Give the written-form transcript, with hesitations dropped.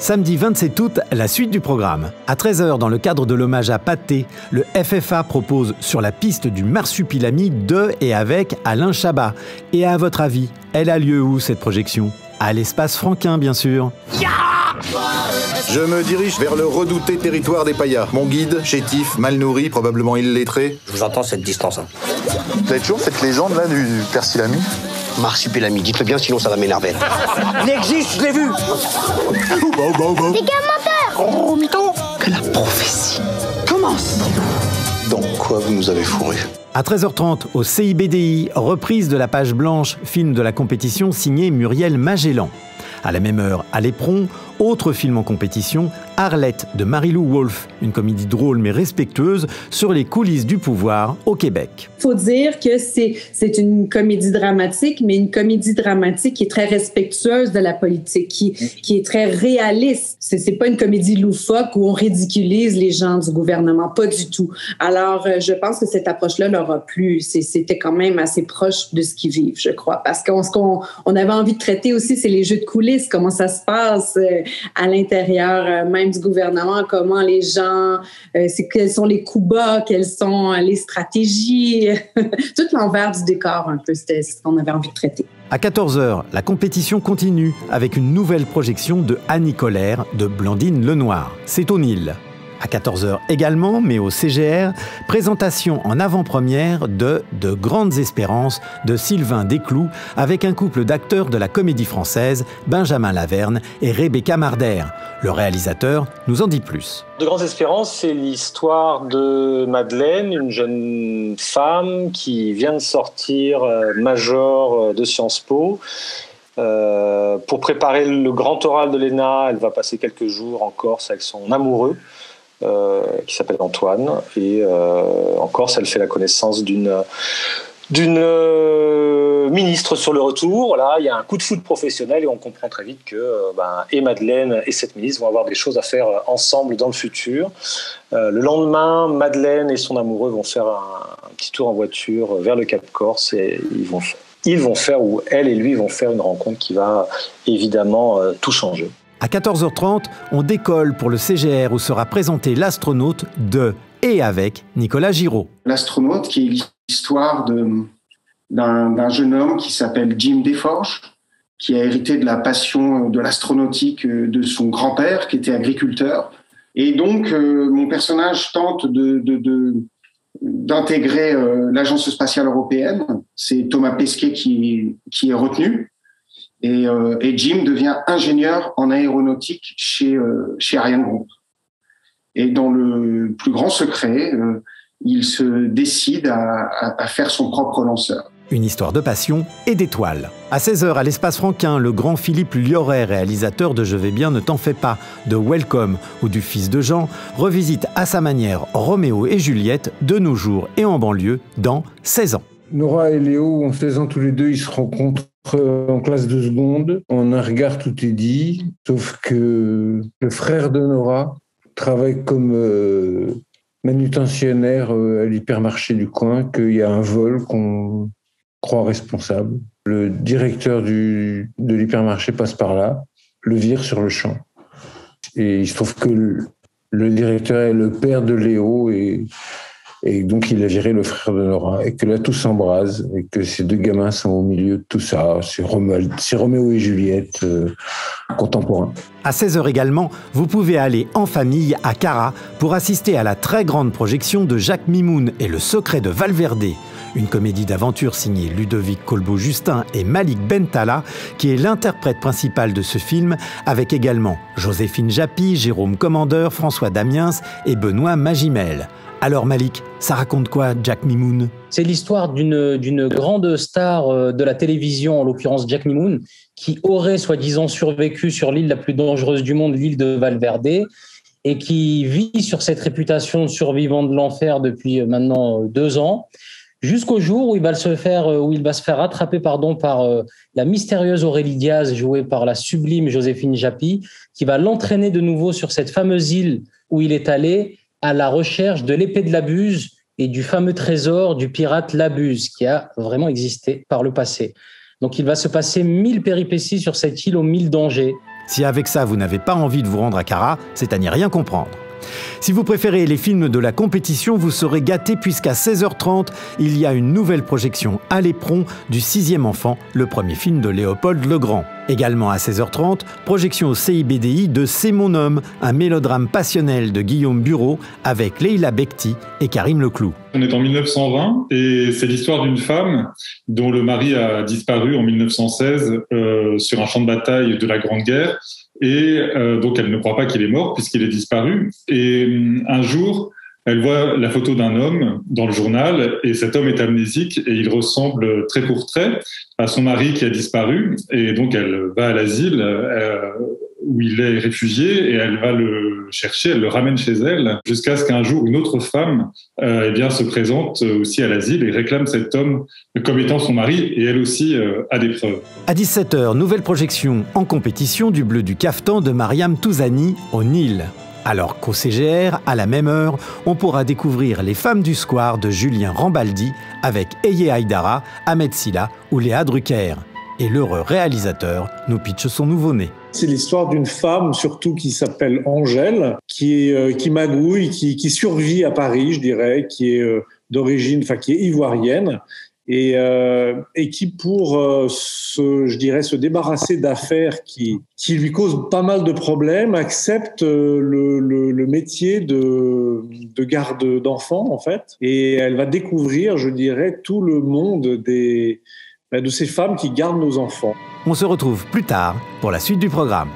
Samedi 27 août, la suite du programme. À 13h, dans le cadre de l'hommage à Pathé, le FFA propose Sur la piste du marsupilami de et avec Alain Chabat. Et à votre avis, elle a lieu où cette projection ? À l'espace Franquin, bien sûr. Je me dirige vers le redouté territoire des payas. Mon guide, chétif, mal nourri, probablement illettré. Je vous entends cette distance. Vous avez toujours cette légende là du persilami ? Marsupilami, dites-le bien, sinon ça va m'énerver. Il existe, je l'ai vu. Des gars menteurs. Oh, mytho. Que la prophétie commence. Dans quoi vous nous avez fourré ? À 13h30, au CIBDI, reprise de La Page Blanche, film de la compétition signé Muriel Magellan. À la même heure, à l'Éperon, autre film en compétition, Arlette de Marie-Lou Wolfe, une comédie drôle mais respectueuse sur les coulisses du pouvoir au Québec. Il faut dire que c'est une comédie dramatique, mais une comédie dramatique qui est très respectueuse de la politique, qui est très réaliste. C'est pas une comédie loufoque où on ridiculise les gens du gouvernement, pas du tout. Alors, je pense que cette approche-là leur a plu. C'était quand même assez proche de ce qu'ils vivent, je crois. Parce qu'on avait envie de traiter aussi, c'est les jeux de coulisses, comment ça se passe à l'intérieur même du gouvernement, comment les gens, quels sont les coups bas, quelles sont les stratégies, tout l'envers du décor un peu, c'était ce qu'on avait envie de traiter. À 14h, la compétition continue avec une nouvelle projection de Annie Colère de Blandine Lenoir. C'est au Nil. À 14h également, mais au CGR, présentation en avant-première de Grandes Espérances de Sylvain Desclous avec un couple d'acteurs de la comédie française, Benjamin Laverne et Rebecca Marder. Le réalisateur nous en dit plus. De Grandes Espérances, c'est l'histoire de Madeleine, une jeune femme qui vient de sortir major de Sciences Po. Pour préparer le grand oral de l'ENA, elle va passer quelques jours en Corse avec son amoureux. Qui s'appelle Antoine, et en Corse, elle fait la connaissance d'une ministre sur le retour. Là, il y a un coup de foudre professionnel et on comprend très vite que et Madeleine et cette ministre vont avoir des choses à faire ensemble dans le futur. Le lendemain, Madeleine et son amoureux vont faire un petit tour en voiture vers le Cap Corse et ils vont faire, ou elle et lui vont faire une rencontre qui va évidemment tout changer. À 14h30, on décolle pour le CGR où sera présenté l'astronaute de et avec Nicolas Giraud. L'astronaute qui est l'histoire d'un jeune homme qui s'appelle Jim Desforges, qui a hérité de la passion de l'astronautique de son grand-père qui était agriculteur. Et donc, mon personnage tente d'intégrer l'Agence spatiale européenne. C'est Thomas Pesquet qui est retenu. Et Jim devient ingénieur en aéronautique chez Ariane Group. Et dans le plus grand secret, il se décide à faire son propre lanceur. Une histoire de passion et d'étoiles. À 16h, à l'Espace Franquin, le grand Philippe Liorret, réalisateur de Je vais bien, ne t'en fais pas, de Welcome ou du Fils de Jean, revisite à sa manière Roméo et Juliette de nos jours et en banlieue dans 16 ans. Nora et Léo, en 16 ans tous les deux, ils se rencontrent en classe de seconde. En un regard, tout est dit, sauf que le frère de Nora travaille comme manutentionnaire à l'hypermarché du coin, qu'il y a un vol qu'on croit responsable. Le directeur de l'hypermarché passe par là, le vire sur le champ. Et il se trouve que le directeur est le père de Léo et donc il a viré le frère de Nora et que là tout s'embrase et que ces deux gamins sont au milieu de tout ça. C'est Roméo et Juliette contemporains. À 16h également, vous pouvez aller en famille à Cara pour assister à la très grande projection de Jacques Mimoun et le secret de Valverde. Une comédie d'aventure signée Ludovic Colbeau-Justin et Malik Bentala, qui est l'interprète principal de ce film, avec également Joséphine Japy, Jérôme Commandeur, François Damiens et Benoît Magimel. Alors Malik, ça raconte quoi, Jack Mimoun ? C'est l'histoire d'une grande star de la télévision, en l'occurrence Jack Mimoun, qui aurait soi-disant survécu sur l'île la plus dangereuse du monde, l'île de Valverde, et qui vit sur cette réputation de survivant de l'enfer depuis maintenant 2 ans, jusqu'au jour où il va se faire rattraper par la mystérieuse Aurélie Diaz, jouée par la sublime Joséphine Japy, qui va l'entraîner de nouveau sur cette fameuse île où il est allé à la recherche de l'épée de la Buse et du fameux trésor du pirate la Buse, qui a vraiment existé par le passé. Donc il va se passer 1000 péripéties sur cette île aux 1000 dangers. Si avec ça vous n'avez pas envie de vous rendre à Cara, c'est à n'y rien comprendre. Si vous préférez les films de la compétition, vous serez gâtés puisqu'à 16h30, il y a une nouvelle projection à l'Éperon du 6e enfant, le premier film de Léopold Legrand. Également à 16h30, projection au CIBDI de C'est mon homme, un mélodrame passionnel de Guillaume Bureau avec Leila Bekti et Karim Leclou. On est en 1920 et c'est l'histoire d'une femme dont le mari a disparu en 1916 sur un champ de bataille de la Grande Guerre. Et donc, elle ne croit pas qu'il est mort puisqu'il est disparu. Et un jour, elle voit la photo d'un homme dans le journal et cet homme est amnésique et il ressemble trait pour trait à son mari qui a disparu. Et donc, elle va à l'asile où il est réfugié et elle va le chercher, elle le ramène chez elle jusqu'à ce qu'un jour, une autre femme se présente aussi à l'asile et réclame cet homme comme étant son mari et elle aussi a des preuves. À 17h, nouvelle projection en compétition du Bleu du Caftan de Mariam Touzani au Nil. Alors qu'au CGR, à la même heure, on pourra découvrir Les Femmes du Square de Julien Rambaldi avec Eye Haïdara, Ahmed Silla ou Léa Drucker. Et l'heureux réalisateur nous pitche son nouveau-né. C'est l'histoire d'une femme, surtout qui s'appelle Angèle, qui magouille, qui survit à Paris, je dirais, qui est d'origine, qui est ivoirienne, et qui pour se débarrasser d'affaires qui lui causent pas mal de problèmes, accepte le métier de garde d'enfants en fait, et elle va découvrir, je dirais, tout le monde de ces femmes qui gardent nos enfants. On se retrouve plus tard pour la suite du programme.